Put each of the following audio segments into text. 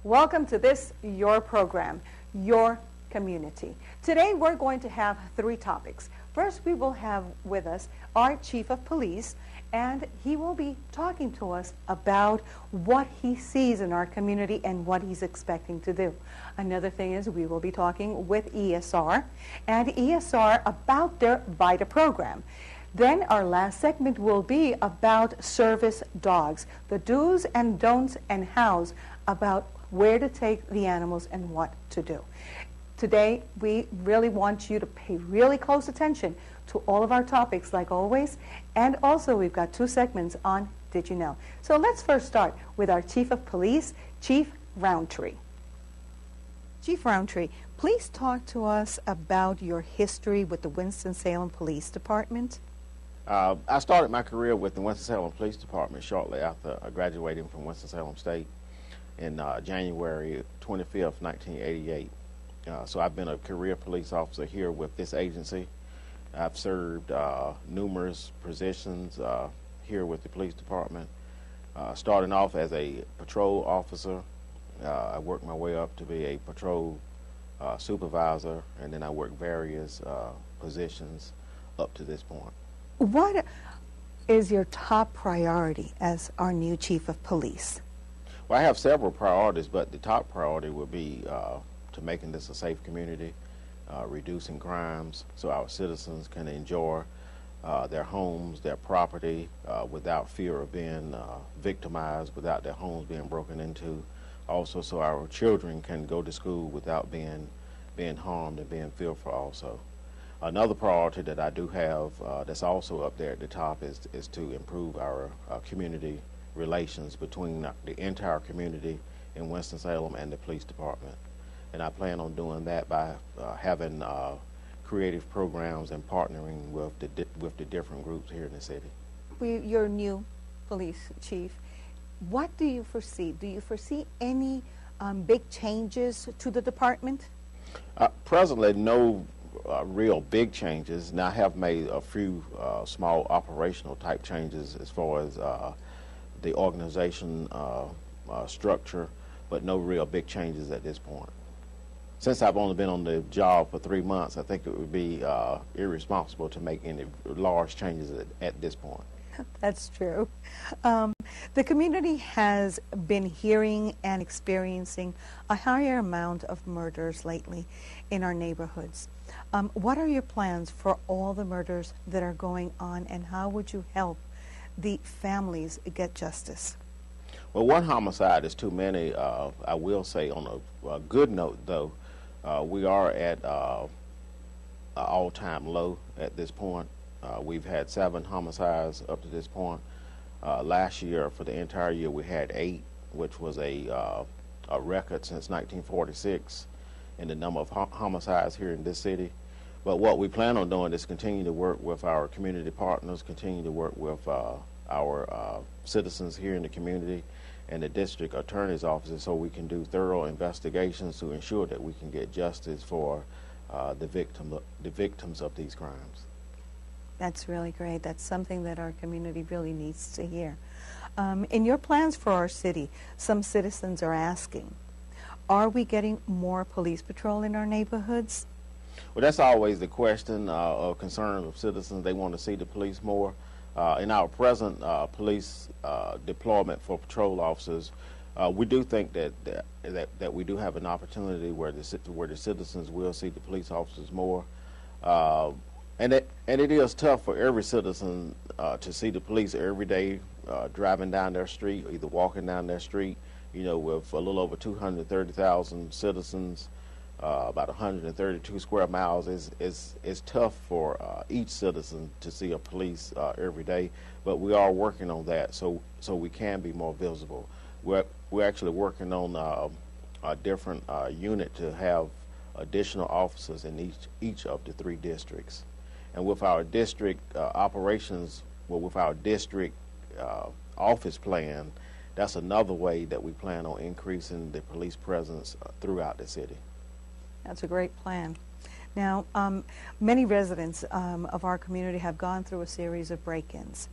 Welcome to this, your program, Your Community. Today we're going to have three topics. First, we will have with us our Chief of Police, and he will be talking to us about what he sees in our community and what he's expecting to do. Another thing is we will be talking with ESR about their VITA program. Then our last segment will be about service dogs, the do's and don'ts and hows about where to take the animals and what to do. Today, we really want you to pay really close attention to all of our topics, like always, and also we've got two segments on Did You Know? So let's first start with our Chief of Police, Chief Roundtree. Chief Roundtree, please talk to us about your history with the Winston-Salem Police Department. I started my career with the Winston-Salem Police Department shortly after graduating from Winston-Salem State in January 25th, 1988. So I've been a career police officer here with this agency. I've served numerous positions here with the police department. Starting off as a patrol officer, I worked my way up to be a patrol supervisor, and then I worked various positions up to this point. What is your top priority as our new Chief of Police? Well, I have several priorities, but the top priority would be to making this a safe community, reducing crimes so our citizens can enjoy their homes, their property, without fear of being victimized, without their homes being broken into. Also, so our children can go to school without being harmed and being fearful also. Another priority that I do have that's also up there at the top is to improve our community relations between the entire community in Winston-Salem and the police department. And I plan on doing that by having creative programs and partnering with the different groups here in the city. Your new police chief, what do you foresee? Do you foresee any big changes to the department? Presently, no real big changes. Now, I have made a few small operational type changes as far as the organization structure, but no real big changes at this point. Since I've only been on the job for 3 months, I think it would be irresponsible to make any large changes at this point. That's true. The community has been hearing and experiencing a higher amount of murders lately in our neighborhoods. What are your plans for all the murders that are going on, and how would you help the families get justice? Well, one homicide is too many. I will say on a good note, though, we are at an all-time low at this point. We've had 7 homicides up to this point. Last year, for the entire year, we had 8, which was a record since 1946 in the number of homicides here in this city. But what we plan on doing is continue to work with our community partners, continue to work with our citizens here in the community and the district attorney's offices, so we can do thorough investigations to ensure that we can get justice for the victims of these crimes. That's really great. That's something that our community really needs to hear. In your plans for our city, some citizens are asking, are we getting more police patrol in our neighborhoods? Well, that's always the question of concern of citizens. They want to see the police more. In our present police deployment for patrol officers, we do think that we do have an opportunity where the citizens will see the police officers more. And it is tough for every citizen to see the police every day driving down their street, or either walking down their street. You know, with a little over 230,000 citizens, about 132 square miles, it's tough for each citizen to see a police every day. But we are working on that so we can be more visible. We're actually working on a different unit to have additional officers in each of the 3 districts. And with our district operations, with our district office plan, that's another way that we plan on increasing the police presence throughout the city. That's a great plan. Now, many residents of our community have gone through a series of break-ins.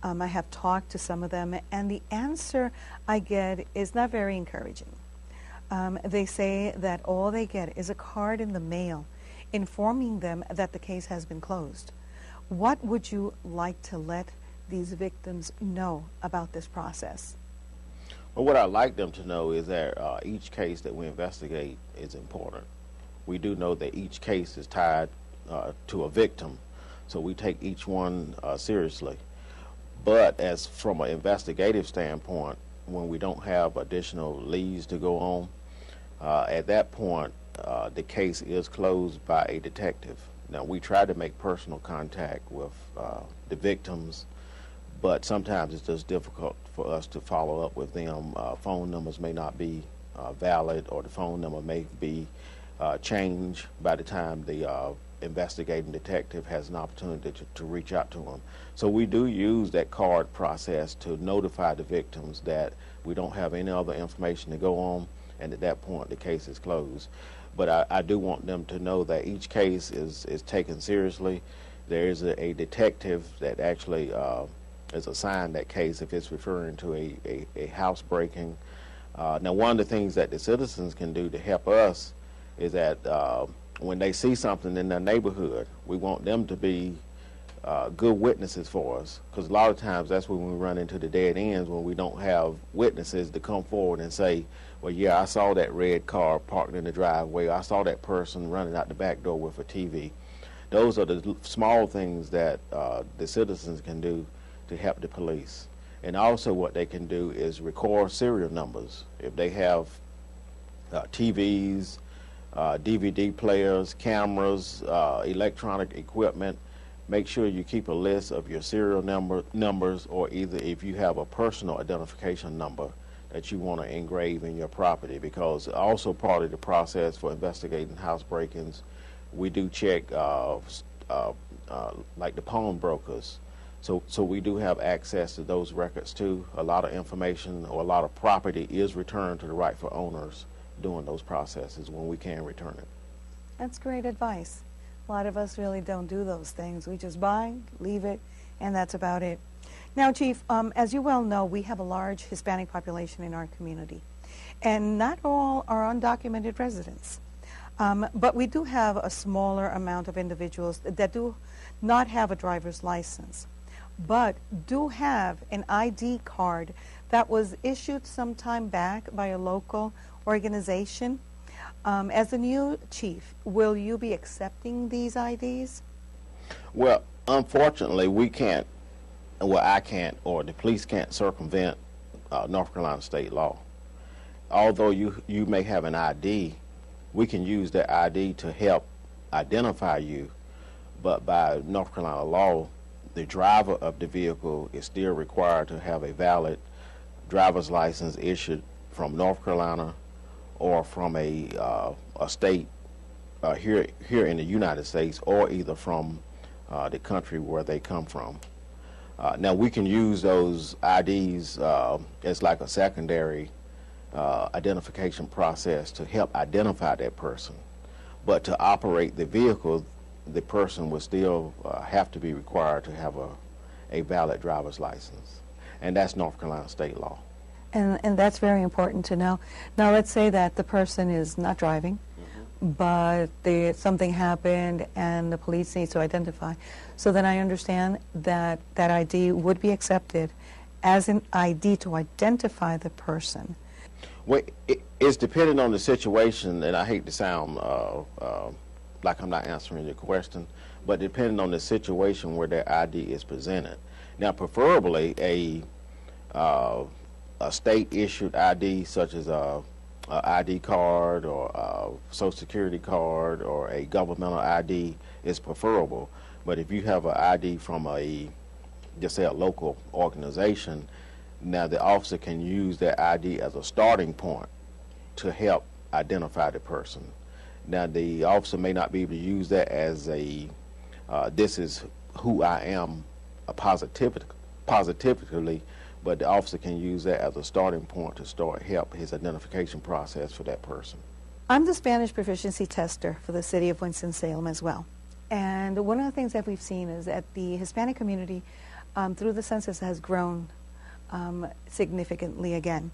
I have talked to some of them, and the answer I get is not very encouraging. They say that all they get is a card in the mail informing them that the case has been closed. What would you like to let these victims know about this process? Well, what I'd like them to know is that each case that we investigate is important. We do know that each case is tied to a victim, so we take each one seriously. But as from an investigative standpoint, when we don't have additional leads to go on, at that point, the case is closed by a detective. Now, we try to make personal contact with the victims, but sometimes it's just difficult for us to follow up with them. Phone numbers may not be valid, or the phone number may be changed by the time the investigating detective has an opportunity to reach out to them. So we do use that card process to notify the victims that we don't have any other information to go on, and at that point the case is closed. But I do want them to know that each case is taken seriously. There is a detective that actually is assigned that case if it's referring to a house breaking. Now, one of the things that the citizens can do to help us is that when they see something in their neighborhood, we want them to be good witnesses for us, because a lot of times that's when we run into the dead ends, when we don't have witnesses to come forward and say, well, yeah, I saw that red car parked in the driveway. I saw that person running out the back door with a TV. Those are the small things that the citizens can do to help the police. And also what they can do is record serial numbers. If they have TVs, DVD players, cameras, electronic equipment, make sure you keep a list of your serial numbers, or either if you have a personal identification number that you want to engrave in your property, because also part of the process for investigating house break-ins, we do check like the pawnbrokers. So we do have access to those records too. A lot of information or a lot of property is returned to the rightful owners during those processes when we can return it. That's great advice. A lot of us really don't do those things. We just buy, leave it, and that's about it. Now, Chief, as you well know, we have a large Hispanic population in our community, and not all are undocumented residents. But we do have a smaller amount of individuals that do not have a driver's license, but do have an ID card that was issued some time back by a local organization. As the new chief, will you be accepting these IDs? Well, unfortunately, we can't, well, I can't, or the police can't circumvent North Carolina state law. Although you may have an ID, we can use that ID to help identify you, but by North Carolina law, the driver of the vehicle is still required to have a valid driver's license issued from North Carolina or from a state here in the United States, or either from the country where they come from. Now, we can use those IDs as like a secondary identification process to help identify that person. But to operate the vehicle, the person would still have to be required to have a valid driver's license. And that's North Carolina state law. And that's very important to know. Now, let's say that the person is not driving, but something happened and the police need to identify. So then I understand that that ID would be accepted as an ID to identify the person. Well, it's dependent on the situation, and I hate to sound like I'm not answering your question, but depending on the situation where that ID is presented. Now, preferably a state-issued ID, such as a ID card or a Social Security card or a governmental ID, is preferable. But if you have an ID from just say a local organization, now the officer can use that ID as a starting point to help identify the person. Now, the officer may not be able to use that as this is who I am, positively, but the officer can use that as a starting point to help his identification process for that person. I'm the Spanish proficiency tester for the city of Winston-Salem as well. And one of the things that we've seen is that the Hispanic community through the census has grown significantly again.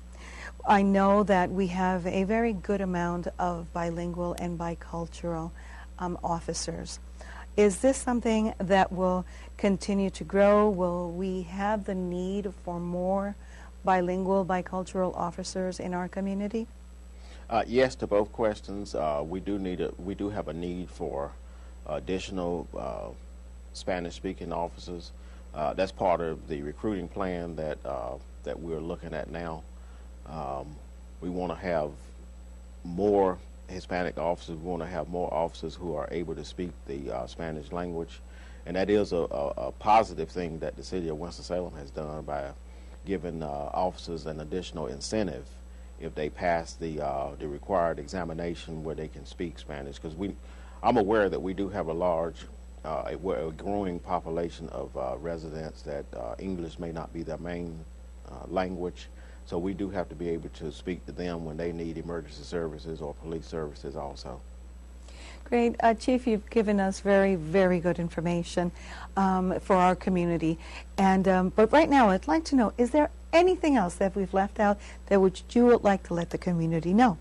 I know that we have a very good amount of bilingual and bicultural officers. Is this something that will continue to grow? Will we have the need for more bilingual, bicultural officers in our community? Yes to both questions. We do have a need for additional Spanish-speaking officers. That's part of the recruiting plan that we're looking at now. We want to have more Hispanic officers. We want to have more officers who are able to speak the Spanish language, and that is a positive thing that the city of Winston-Salem has done by giving officers an additional incentive if they pass the required examination where they can speak Spanish. Because I'm aware that we do have a growing population of residents that English may not be their main language. So we do have to be able to speak to them when they need emergency services or police services also. Great. Chief, you've given us very, very good information for our community. But right now, I'd like to know, is there anything else that we've left out that you would like to let the community know?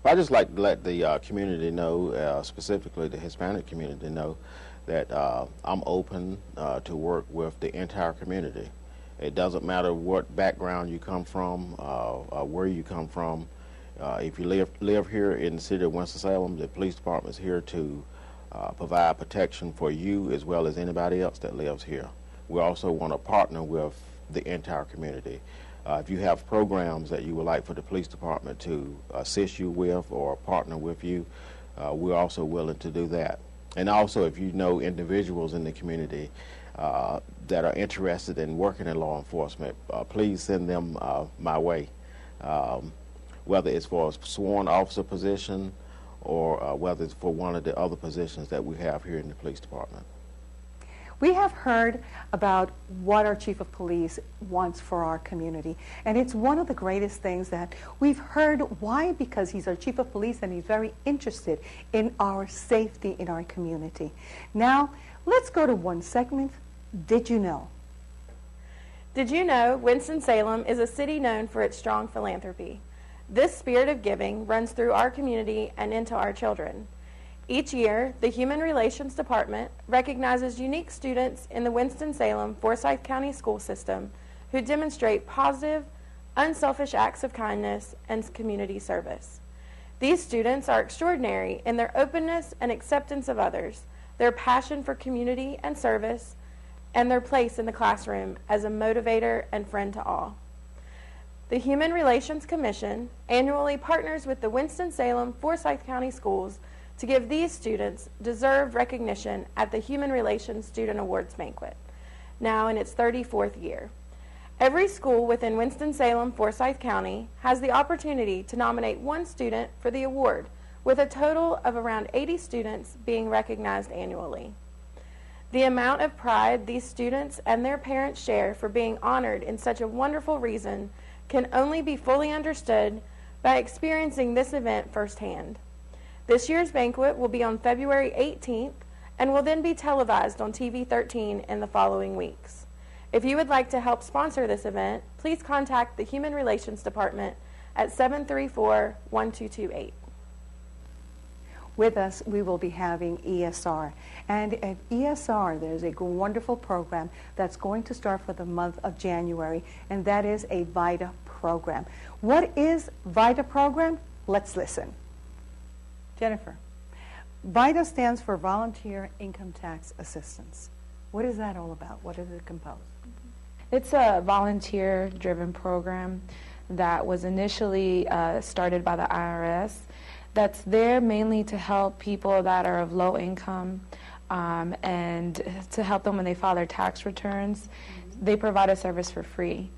Well, I'd just like to let the community know, specifically the Hispanic community know, that I'm open to work with the entire community. It doesn't matter what background you come from, where you come from. If you live here in the city of Winston-Salem, the police department is here to provide protection for you as well as anybody else that lives here. We also want to partner with the entire community. If you have programs that you would like for the police department to assist you with or partner with you, we're also willing to do that. And also, if you know individuals in the community that are interested in working in law enforcement, please send them my way. Whether it's for a sworn officer position or whether it's for one of the other positions that we have here in the police department. We have heard about what our chief of police wants for our community, and it's one of the greatest things that we've heard. Why? Because he's our chief of police and he's very interested in our safety in our community. Now, let's go to one segment. Did you know? Did you know Winston-Salem is a city known for its strong philanthropy? This spirit of giving runs through our community and into our children. Each year, the Human Relations Department recognizes unique students in the Winston-Salem Forsyth County school system who demonstrate positive, unselfish acts of kindness and community service. These students are extraordinary in their openness and acceptance of others, their passion for community and service, and their place in the classroom as a motivator and friend to all. The Human Relations Commission annually partners with the Winston-Salem Forsyth County Schools to give these students deserved recognition at the Human Relations Student Awards Banquet, now in its 34th year. Every school within Winston-Salem Forsyth County has the opportunity to nominate one student for the award, with a total of around 80 students being recognized annually. The amount of pride these students and their parents share for being honored in such a wonderful reason can only be fully understood by experiencing this event firsthand. This year's banquet will be on February 18th and will then be televised on TV 13 in the following weeks. If you would like to help sponsor this event, please contact the Human Relations Department at 734-1228. With us, we will be having ESR. And at ESR, there's a wonderful program that's going to start for the month of January, and that is a VITA program. What is VITA program? Let's listen. Jennifer, VITA stands for Volunteer Income Tax Assistance. What is that all about? What does it compose? It's a volunteer-driven program that was initially started by the IRS. That's there mainly to help people that are of low income and to help them when they file their tax returns. They provide a service for free.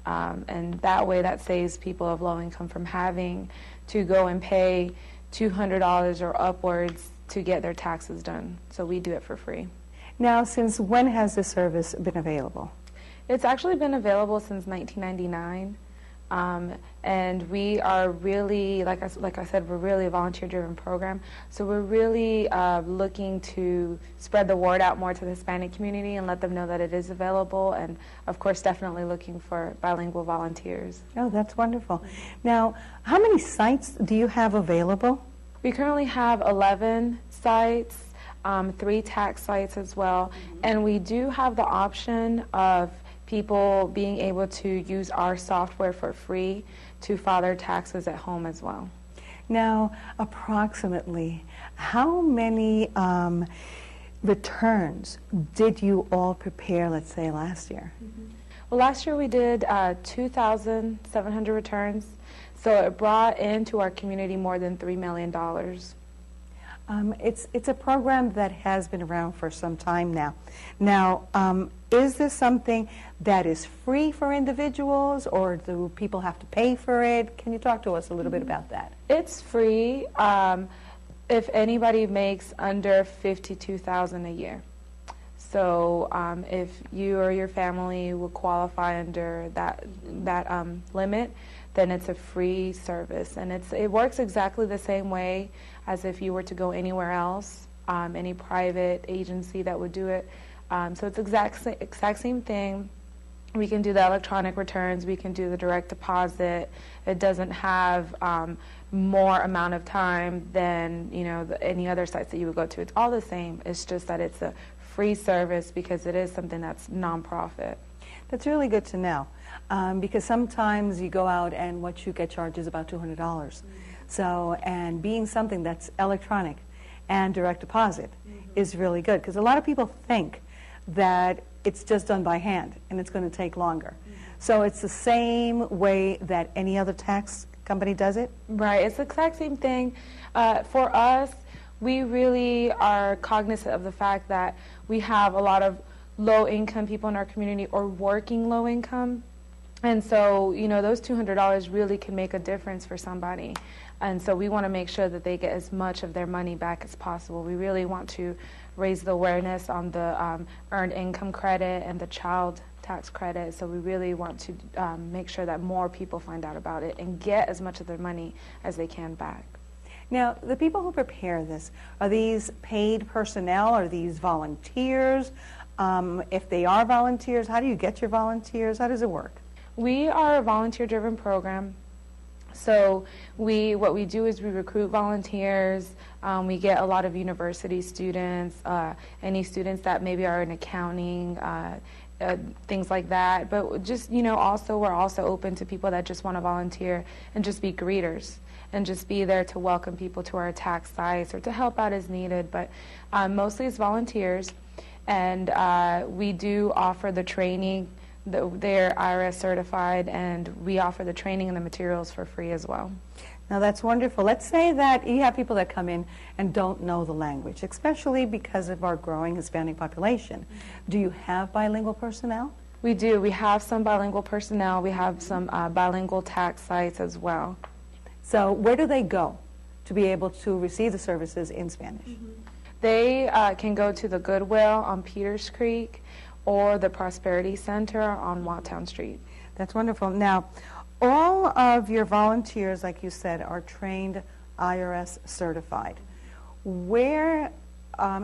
And that way that saves people of low income from having to go and pay $200 or upwards to get their taxes done. So we do it for free. Now, since when has this service been available? It's actually been available since 1999. And we are really, like I said, we're really a volunteer-driven program. So we're really looking to spread the word out more to the Hispanic community and let them know that it is available. And of course, definitely looking for bilingual volunteers. Oh, that's wonderful. Now, how many sites do you have available? We currently have 11 sites, 3 tax sites as well. And we do have the option of people being able to use our software for free to file their taxes at home as well. Now, approximately, how many returns did you all prepare, let's say, last year? Well, last year we did 2,700 returns, so it brought into our community more than $3 million. It's a program that has been around for some time now. Now, is this something that is free for individuals, or do people have to pay for it? Can you talk to us a little bit about that? It's free if anybody makes under $52,000 a year. So if you or your family will qualify under that limit, then it's a free service, and it works exactly the same way as if you were to go anywhere else, any private agency that would do it. So it's exact same thing. We can do the electronic returns. We can do the direct deposit. It doesn't have more amount of time than any other sites that you would go to. It's all the same. It's just that it's a free service because it is something that's nonprofit. That's really good to know, because sometimes you go out and what you get charged is about $200. So, and being something that's electronic and direct deposit is really good, because a lot of people think that it's just done by hand and it's going to take longer. So it's the same way that any other tax company does it? Right, it's the exact same thing. For us, we really are cognizant of the fact that we have a lot of low-income people in our community, or working low income. And so, those $200 really can make a difference for somebody. And so we want to make sure that they get as much of their money back as possible. We really want to raise the awareness on the earned income credit and the child tax credit. So we really want to make sure that more people find out about it and get as much of their money as they can back. Now, the people who prepare this, are these paid personnel? Are these volunteers? If they are volunteers, how do you get your volunteers? How does it work? We are a volunteer-driven program. So what we do is we recruit volunteers. We get a lot of university students, any students that maybe are in accounting, things like that. But just, also we're also open to people that just want to volunteer and just be greeters and just be there to welcome people to our tax sites or to help out as needed. But mostly it's volunteers. And we do offer the training. They're IRS certified, and we offer the training and the materials for free as well. Now that's wonderful. Let's say that you have people that come in and don't know the language, especially because of our growing Hispanic population. Do you have bilingual personnel? We do. We have some bilingual personnel. We have some bilingual tax sites as well. So where do they go to be able to receive the services in Spanish? They can go to the Goodwill on Peters Creek or the Prosperity Center on Wildtown Street. That's wonderful. Now, all of your volunteers, like you said, are trained IRS certified. Where,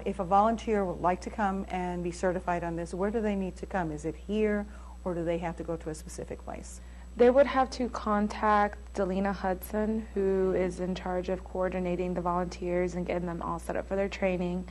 if a volunteer would like to come and be certified on this, where do they need to come? Is it here, or do they have to go to a specific place? They would have to contact Delina Hudson, who is in charge of coordinating the volunteers and getting them all set up for their training.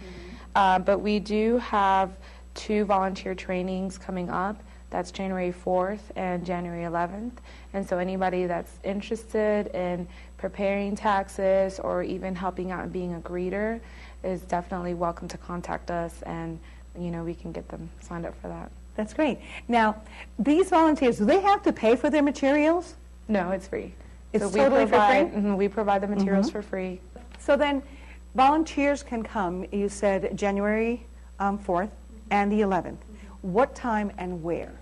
But we do have 2 volunteer trainings coming up. That's January 4th and January 11th. And so anybody that's interested in preparing taxes or even helping out and being a greeter is definitely welcome to contact us, and we can get them signed up for that. That's great. Now, these volunteers, do they have to pay for their materials? No, it's free. It's totally for free? We provide the materials for free. So then volunteers can come, you said January 4th and the 11th. What time and where?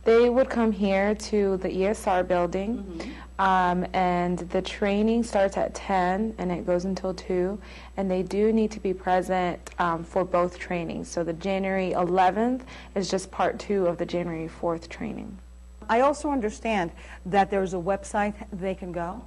They would come here to the ESR building, and the training starts at 10 and it goes until 2, and they do need to be present for both trainings. So the January 11th is just part 2 of the January 4th training. I also understand that there's a website they can go.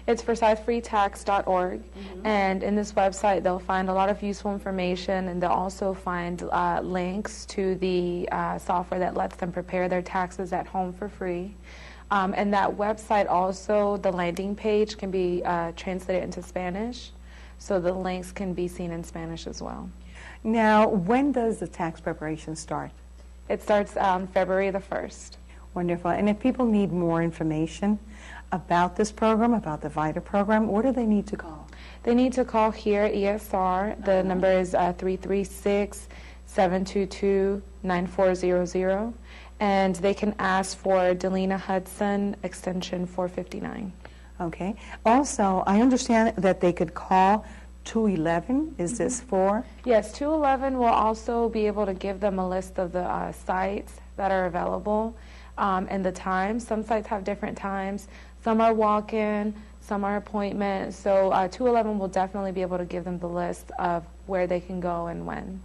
It's versaillesfreetax.org, and in this website they'll find a lot of useful information, and they'll also find links to the software that lets them prepare their taxes at home for free. And that website also, the landing page can be translated into Spanish, so the links can be seen in Spanish as well. Now, when does the tax preparation start? It starts on February the 1st. Wonderful. And if people need more information about this program, about the VITA program, where do they need to call? They need to call here at ESR. The number is 336-722-9400, and they can ask for Delina Hudson, extension 459. Okay. Also, I understand that they could call 211. Is this for? Yes, 211 will also be able to give them a list of the sites that are available. And the times. Some sites have different times. Some are walk-in, some are appointment. So 211 will definitely be able to give them the list of where they can go and when.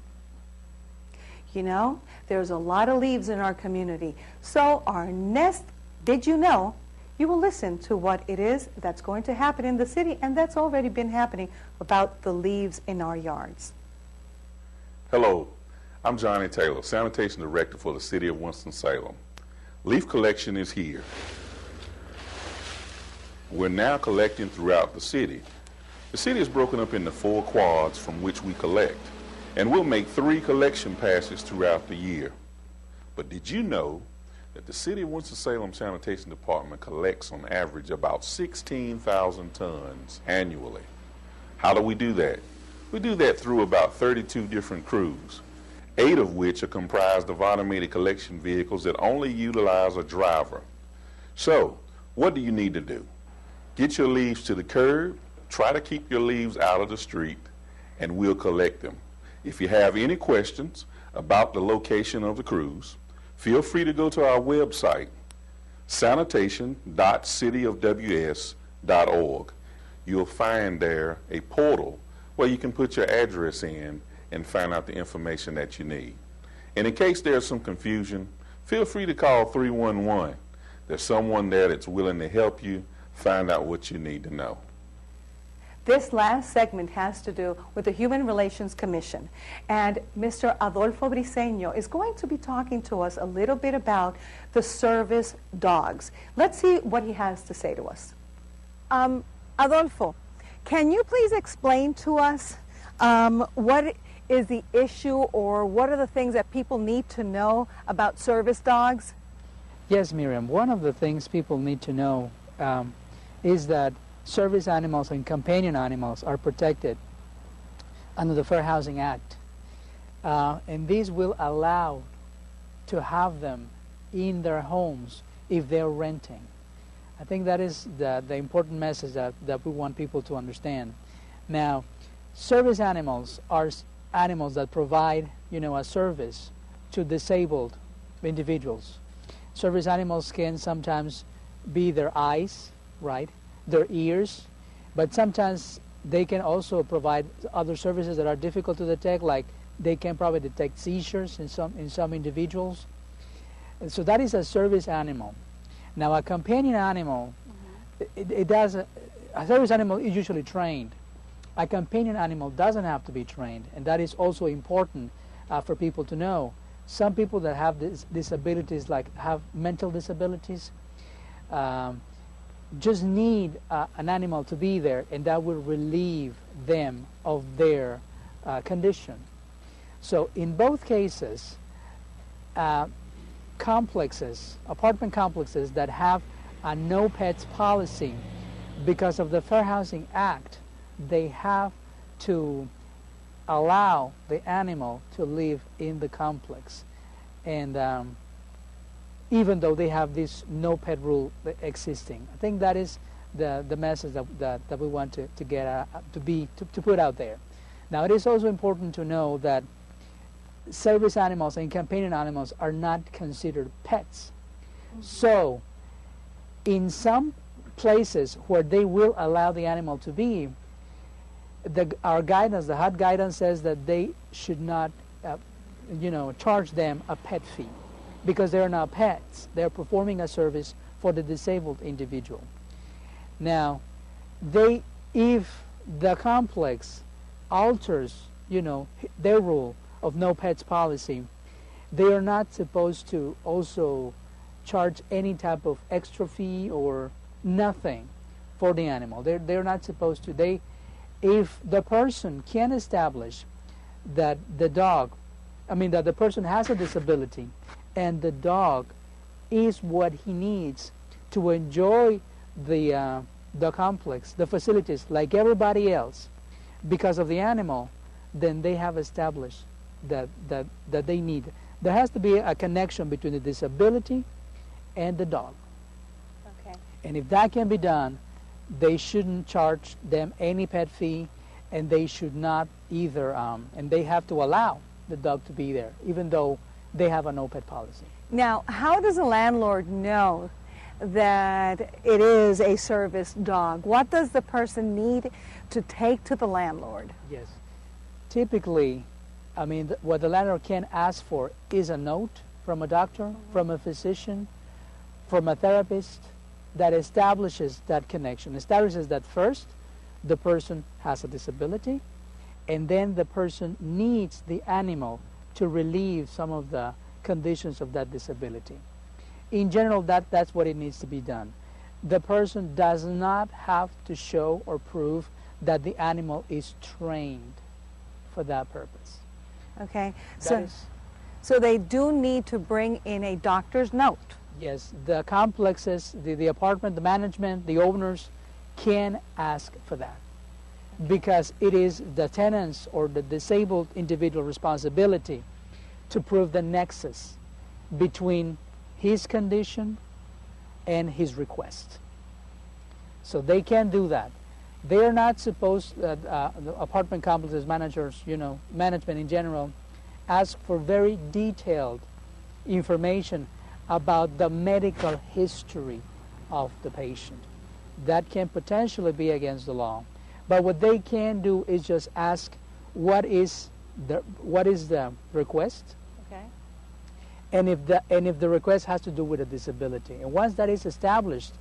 You know, there's a lot of leaves in our community. So our next Did You Know, you will listen to what it is that's going to happen in the city, and that's already been happening about the leaves in our yards. Hello, I'm Johnny Taylor, Sanitation Director for the City of Winston-Salem. Leaf collection is here. We're now collecting throughout the city. The city is broken up into 4 quads from which we collect, and we'll make 3 collection passes throughout the year. But did you know that the City of Winston-Salem Sanitation Department collects on average about 16,000 tons annually? How do we do that? We do that through about 32 different crews, 8 of which are comprised of automated collection vehicles that only utilize a driver. So, what do you need to do? Get your leaves to the curb, try to keep your leaves out of the street, and we'll collect them. If you have any questions about the location of the crews, feel free to go to our website, sanitation.cityofws.org. You'll find there a portal where you can put your address in and find out the information that you need. And in case there's some confusion, feel free to call 311. There's someone there that's willing to help you find out what you need to know. This last segment has to do with the Human Relations Commission. And Mr. Adolfo Briceño is going to be talking to us a little bit about the service dogs. Let's see what he has to say to us. Adolfo, can you please explain to us what is the issue, or what are the things that people need to know about service dogs? Yes, Miriam. One of the things people need to know is that service animals and companion animals are protected under the Fair Housing Act. And this will allow to have them in their homes if they're renting. I think that is the important message that we want people to understand. Now, service animals are animals that provide, a service to disabled individuals. Service animals can sometimes be their eyes, right, their ears, but sometimes they can also provide other services that are difficult to detect, like they can probably detect seizures in some individuals. And so that is a service animal. Now, a companion animal, a service animal is usually trained. A companion animal doesn't have to be trained, and that is also important for people to know. Some people that have disabilities, like have mental disabilities, just need an animal to be there, and that will relieve them of their condition. So in both cases, apartment complexes that have a no pets policy, because of the Fair Housing Act, they have to allow the animal to live in the complex. And even though they have this no pet rule existing. I think that is the message that we want to get to put out there. Now, it is also important to know that service animals and companion animals are not considered pets. So in some places where they will allow the animal to be, our guidance, the HUD guidance, says that they should not charge them a pet fee. because they're not pets. They're performing a service for the disabled individual. Now, if the complex alters, their rule of no pets policy, they are not supposed to also charge any type of extra fee or nothing for the animal. They're not supposed to. If the person can establish that that the person has a disability and the dog is what he needs to enjoy the complex, the facilities like everybody else because of the animal, then they have established that they need. There has to be a connection between the disability and the dog. Okay. And if that can be done, they shouldn't charge them any pet fee, and they should not either, and they have to allow the dog to be there, even though they have a no pet policy. Now, how does a landlord know that it is a service dog? What does the person need to take to the landlord? Yes. Typically, what the landlord can ask for is a note from a doctor, from a physician, from a therapist that establishes that connection, establishes that first the person has a disability, and then the person needs the animal to relieve some of the conditions of that disability. In general, that's what it needs to be done. The person does not have to show or prove that the animal is trained for that purpose. Okay, so they do need to bring in a doctor's note. Yes, the complexes, the apartment, the management, the owners can ask for that, because it is the tenant's or the disabled individual responsibility to prove the nexus between his condition and his request. So they can do that. They are not supposed, the apartment complexes managers, management in general, ask for very detailed information about the medical history of the patient. That can potentially be against the law. But what they can do is just ask, what is the request? Okay. And if the request has to do with a disability. And once that is established,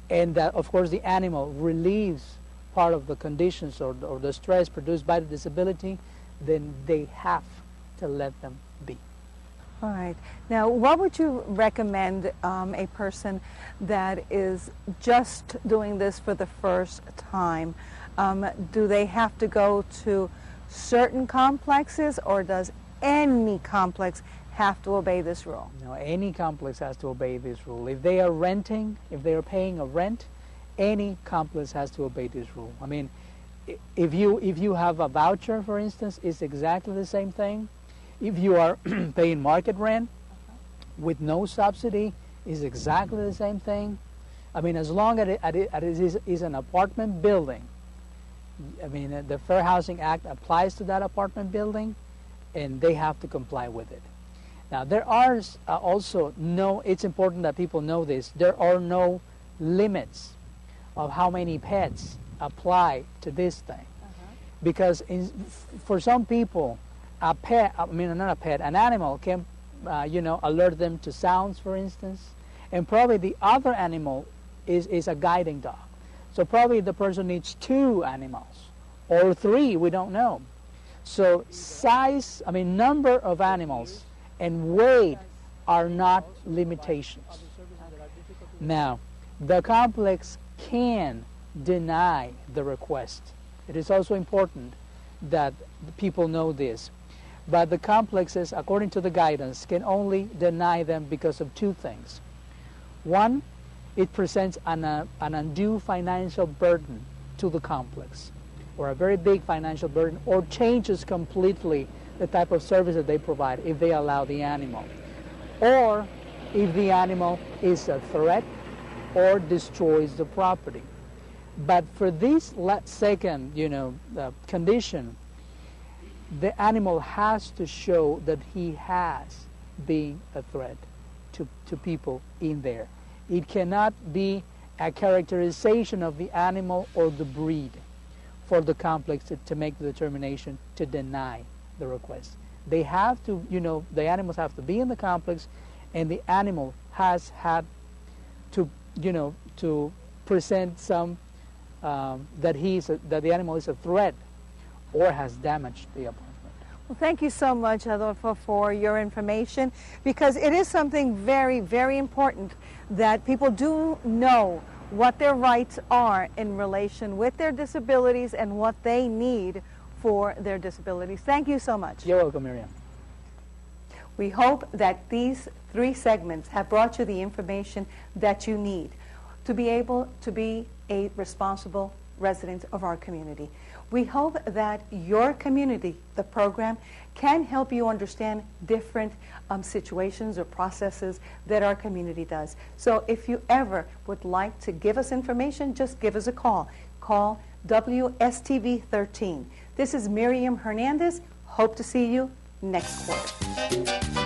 and that, of course, the animal relieves part of the conditions or the stress produced by the disability, then they have to let them be. All right. Now, what would you recommend a person that is just doing this for the first time? Do they have to go to certain complexes, or does any complex have to obey this rule? No, any complex has to obey this rule. If they are renting, if they are paying a rent, any complex has to obey this rule. If you have a voucher, for instance, it's exactly the same thing. If you are paying market rent with no subsidy, it's exactly the same thing. As long as it is an apartment building, the Fair Housing Act applies to that apartment building, and they have to comply with it. Now, there are also it's important that people know this, there are no limits of how many pets apply to this thing. Because for some people, an animal can, alert them to sounds, for instance, and probably the other animal is a guiding dog. So probably the person needs 2 animals, or 3, we don't know. So number of animals and weight are not limitations. Now, the complex can deny the request. It is also important that people know this. But the complexes, according to the guidance, can only deny them because of 2 things. One, it presents an undue financial burden to the complex, or a very big financial burden, or changes completely the type of service that they provide if they allow the animal, or if the animal is a threat or destroys the property. But for this second, condition, the animal has to show that he has been a threat to people in there. It cannot be a characterization of the animal or the breed for the complex to make the determination to deny the request. They have to, the animals have to be in the complex, and the animal has had to, to present some that the animal is a threat or has damaged the appointment. Well, thank you so much, Adolfo, for your information, because it is something very, very important that people do know what their rights are in relation with their disabilities and what they need for their disabilities. Thank you so much. You're welcome, Miriam. We hope that these 3 segments have brought you the information that you need to be able to be a responsible resident of our community. We hope that your community, the program, can help you understand different situations or processes that our community does. So if you ever would like to give us information, just give us a call. Call WSTV 13. This is Miriam Hernandez. Hope to see you next quarter.